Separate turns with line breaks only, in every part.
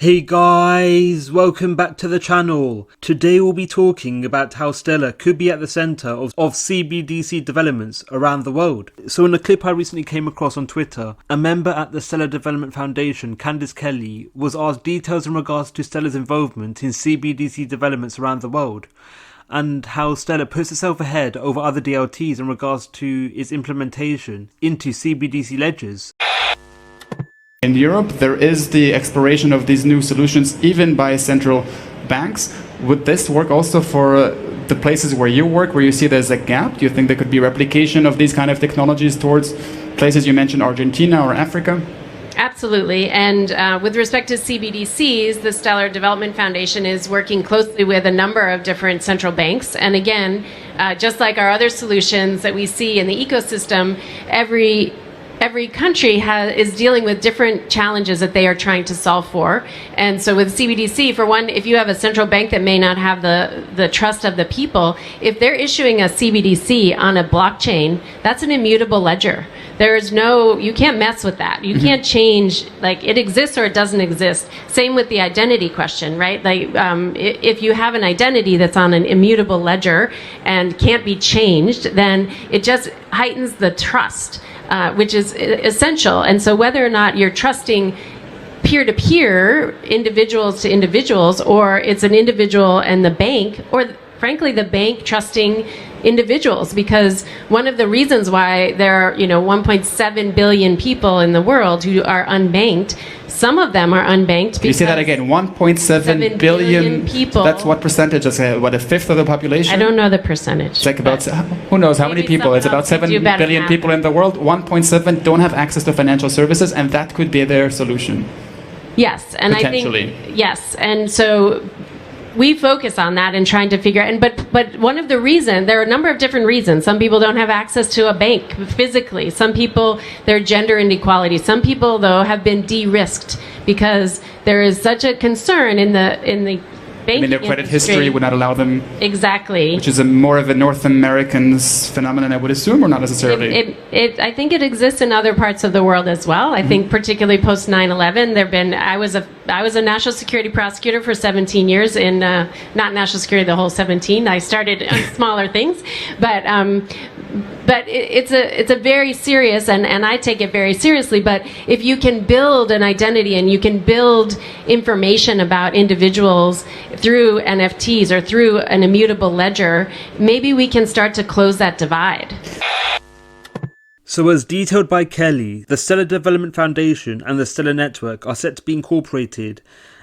Hey guys, welcome back to the channel. Today we'll be talking about how Stellar could be at the center of CBDC developments around the world. So in a clip I recently came across on Twitter, a member at the Stellar Development Foundation, Candice Kelly, was asked details in regards to Stellar's involvement in CBDC developments around the world, and how Stellar puts itself ahead over other DLTs in regards to its implementation into CBDC ledgers.
In Europe, there is the exploration of these new solutions even by central banks. Would this work also for the places where you work, where you see there's a gap? Do you think there could be replication of these kind of technologies towards places you mentioned, Argentina or Africa?
Absolutely. And with respect to CBDCs, the Stellar Development Foundation is working closely with a number of different central banks. And again, just like our other solutions that we see in the ecosystem, every country is dealing with different challenges that they are trying to solve for. And so with CBDC, for one, if you have a central bank that may not have the trust of the people, if they're issuing a CBDC on a blockchain, that's an immutable ledger. You can't mess with that. You can't change, like, it exists or it doesn't exist. Same with the identity question, right? Like, if you have an identity that's on an immutable ledger and can't be changed, then it just heightens the trust, which is essential. And so whether or not you're trusting peer-to-peer, individuals to individuals, or it's an individual and the bank, or frankly the bank trusting individuals, because one of the reasons why there are 1.7 billion people in the world who are unbanked, some of them are unbanked because
you say that again, 1.7 billion
people.
That's what percentage? That's what, a fifth of the population?
I don't know the percentage.
It's like about, who knows how many people? It's about 7 billion people in the world. 1.7 don't have access to financial services, and that could be their solution.
Yes, and I think yes, and so we focus on that and trying to figure out, but one of the reasons, there are a number of different reasons. Some people don't have access to a bank physically. Some people, there are gender inequality. Some people, though, have been de-risked because there is such a concern in the banking
their credit
industry.
history would not allow them.
Exactly.
Which is more of a North American phenomenon, I would assume, or not necessarily?
I think it exists in other parts of the world as well. I think particularly post 9/11, I was a national security prosecutor for 17 years in, not national security the whole 17. I started on smaller things, but it's a very serious, and I take it very seriously. But if you can build an identity and you can build information about individuals through NFTs or through an immutable ledger, maybe we can start to close that divide.
So as detailed by Kelly, the Stellar Development Foundation and the Stellar Network are set to be incorporated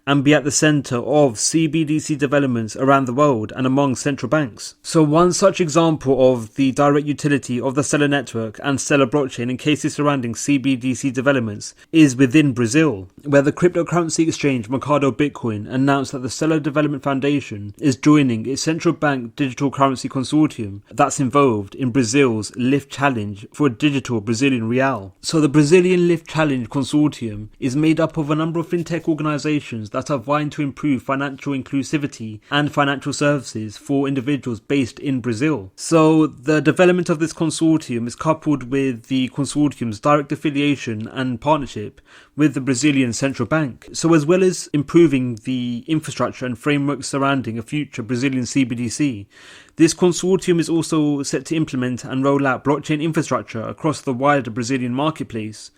and be at the centre of CBDC developments around the world and among central banks. So one such example of the direct utility of the Stellar Network and Stellar blockchain in cases surrounding CBDC developments is within Brazil, where the cryptocurrency exchange Mercado Bitcoin announced that the Stellar Development Foundation is joining its central bank digital currency consortium that's involved in Brazil's Lift Challenge for a digital Brazilian real. So the Brazilian Lift Challenge consortium is made up of a number of fintech organisations that are vying to improve financial inclusivity and financial services for individuals based in Brazil. So the development of this consortium is coupled with the consortium's direct affiliation and partnership with the Brazilian Central Bank. So as well as improving the infrastructure and framework surrounding a future Brazilian CBDC, this consortium is also set to implement and roll out blockchain infrastructure across the wider Brazilian marketplace.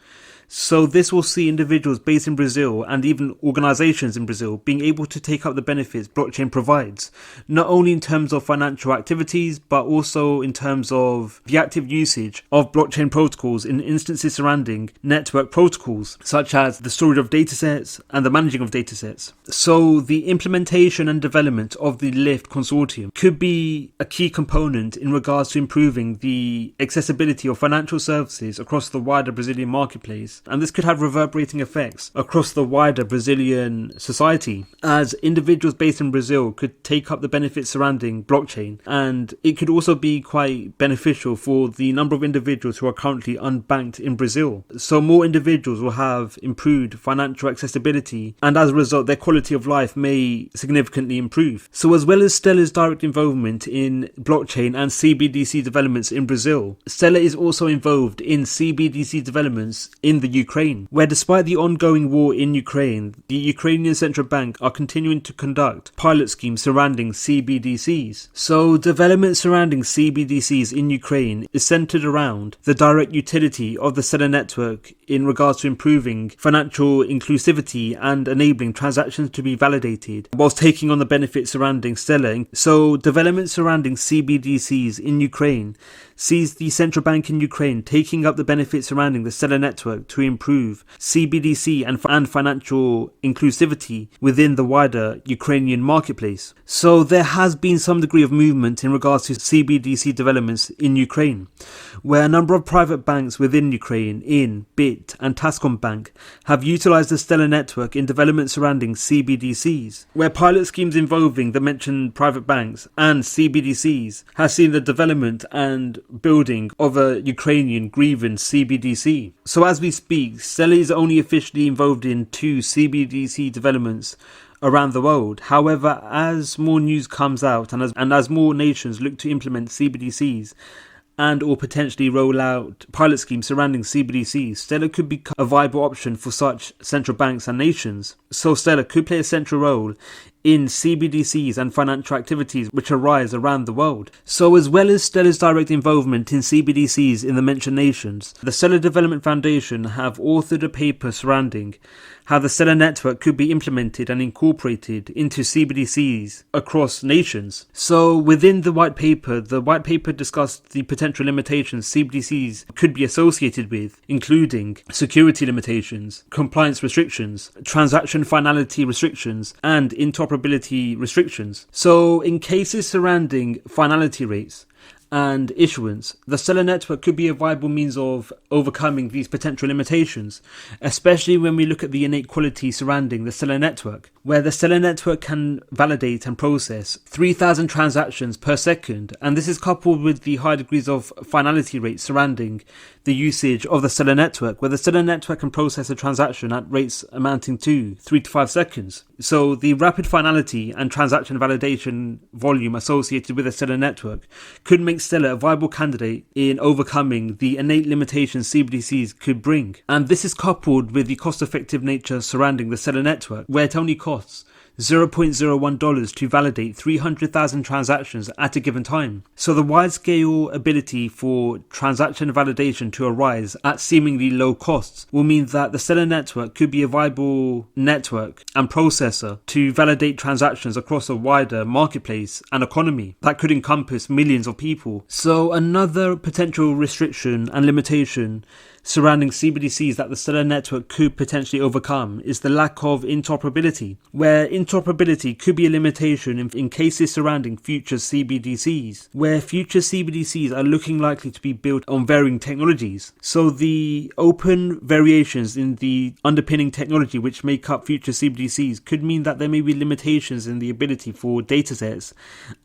So this will see individuals based in Brazil and even organizations in Brazil being able to take up the benefits blockchain provides, not only in terms of financial activities, but also in terms of the active usage of blockchain protocols in instances surrounding network protocols, such as the storage of datasets and the managing of datasets. So the implementation and development of the LIFT consortium could be a key component in regards to improving the accessibility of financial services across the wider Brazilian marketplace. And this could have reverberating effects across the wider Brazilian society, as individuals based in Brazil could take up the benefits surrounding blockchain, and it could also be quite beneficial for the number of individuals who are currently unbanked in Brazil. So more individuals will have improved financial accessibility, and as a result their quality of life may significantly improve. So as well as Stellar's direct involvement in blockchain and CBDC developments in Brazil, Stellar is also involved in CBDC developments in the the Ukraine, where despite the ongoing war in Ukraine, the Ukrainian Central Bank are continuing to conduct pilot schemes surrounding CBDCs. So development surrounding CBDCs in Ukraine is centered around the direct utility of the Stellar network in regards to improving financial inclusivity and enabling transactions to be validated, whilst taking on the benefits surrounding Stellar. So development surrounding CBDCs in Ukraine sees the central bank in Ukraine taking up the benefits surrounding the Stellar network to improve CBDC and financial inclusivity within the wider Ukrainian marketplace. So there has been some degree of movement in regards to CBDC developments in Ukraine, where a number of private banks within Ukraine, Bit and Tascombank, have utilized the Stellar network in development surrounding CBDCs, where pilot schemes involving the mentioned private banks and CBDCs has seen the development and building of a Ukrainian grievance CBDC. So as we speak, Stellar is only officially involved in 2 CBDC developments around the world. However, as more news comes out and as more nations look to implement CBDCs and or potentially roll out pilot schemes surrounding CBDCs, Stellar could become a viable option for such central banks and nations. So Stellar could play a central role in CBDCs and financial activities which arise around the world. So as well as Stellar's direct involvement in CBDCs in the mentioned nations, the Stellar Development Foundation have authored a paper surrounding how the Stellar network could be implemented and incorporated into CBDCs across nations. So within the white paper discussed the potential limitations CBDCs could be associated with, including security limitations, compliance restrictions, transaction finality restrictions, and interoperability restrictions. So in cases surrounding finality rates and issuance, the Stellar network could be a viable means of overcoming these potential limitations, especially when we look at the innate quality surrounding the Stellar network, where the Stellar network can validate and process 3,000 transactions per second, and this is coupled with the high degrees of finality rates surrounding the usage of the Stellar network, where the Stellar network can process a transaction at rates amounting to 3 to 5 seconds. So the rapid finality and transaction validation volume associated with the Stellar network could make Stellar a viable candidate in overcoming the innate limitations CBDCs could bring. And this is coupled with the cost-effective nature surrounding the Stellar network, where it only costs $0.01 to validate 300,000 transactions at a given time. So the wide-scale ability for transaction validation to arise at seemingly low costs will mean that the Stellar network could be a viable network and processor to validate transactions across a wider marketplace and economy that could encompass millions of people. So another potential restriction and limitation surrounding CBDCs that the Stellar network could potentially overcome is the lack of interoperability, where interoperability could be a limitation in cases surrounding future CBDCs, where future CBDCs are looking likely to be built on varying technologies. So the open variations in the underpinning technology which make up future CBDCs could mean that there may be limitations in the ability for datasets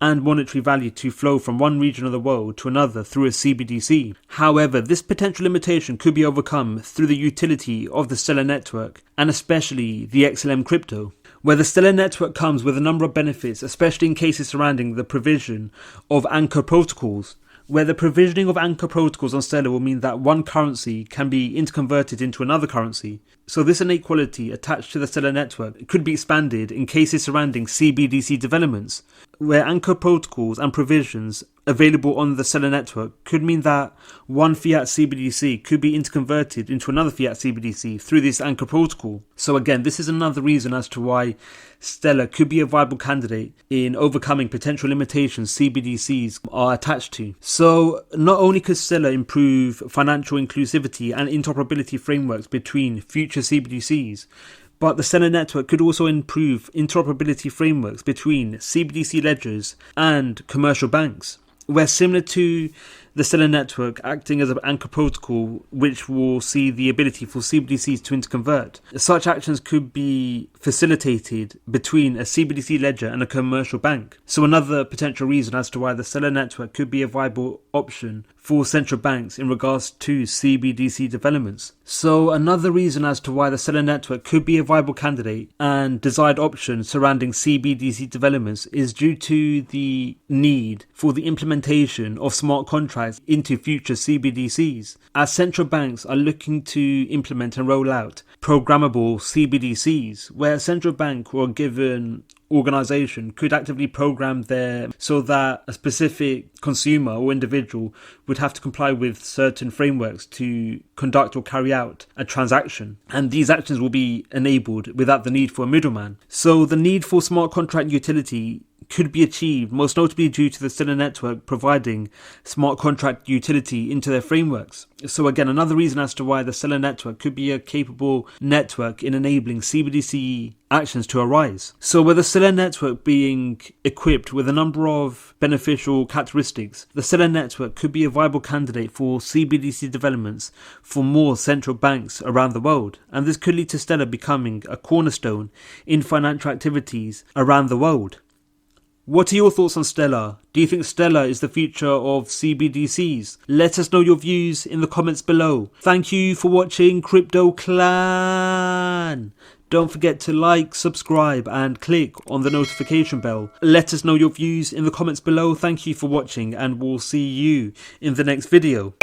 and monetary value to flow from one region of the world to another through a CBDC. However, this potential limitation could be overcome through the utility of the Stellar network, and especially the XLM crypto, where the Stellar network comes with a number of benefits, especially in cases surrounding the provision of anchor protocols, where the provisioning of anchor protocols on Stellar will mean that one currency can be interconverted into another currency. So this innate quality attached to the Stellar network could be expanded in cases surrounding CBDC developments, where anchor protocols and provisions available on the Stellar network could mean that one fiat CBDC could be interconverted into another fiat CBDC through this anchor protocol. So again, this is another reason as to why Stellar could be a viable candidate in overcoming potential limitations CBDCs are attached to. So not only could Stellar improve financial inclusivity and interoperability frameworks between future CBDCs, but the Stellar network could also improve interoperability frameworks between CBDC ledgers and commercial banks, where similar to the Stellar network acting as an anchor protocol which will see the ability for CBDCs to interconvert, such actions could be facilitated between a CBDC ledger and a commercial bank. So another potential reason as to why the Stellar network could be a viable option for central banks in regards to CBDC developments. So another reason as to why the Stellar network could be a viable candidate and desired option surrounding CBDC developments is due to the need for the implementation of smart contracts contracts into future CBDCs, as central banks are looking to implement and roll out programmable CBDCs, where a central bank or a given organization could actively program so that a specific consumer or individual would have to comply with certain frameworks to conduct or carry out a transaction, and these actions will be enabled without the need for a middleman. So the need for smart contract utility could be achieved most notably due to the Stellar network providing smart contract utility into their frameworks. So again, another reason as to why the Stellar network could be a capable network in enabling CBDC actions to arise. So with the Stellar network being equipped with a number of beneficial characteristics, the Stellar network could be a viable candidate for CBDC developments for more central banks around the world, and this could lead to Stellar becoming a cornerstone in financial activities around the world. What are your thoughts on Stellar? Do you think Stellar is the future of CBDCs? Let us know your views in the comments below. Thank you for watching, Crypto Clan. Don't forget to like, subscribe and click on the notification bell. Let us know your views in the comments below. Thank you for watching and we'll see you in the next video.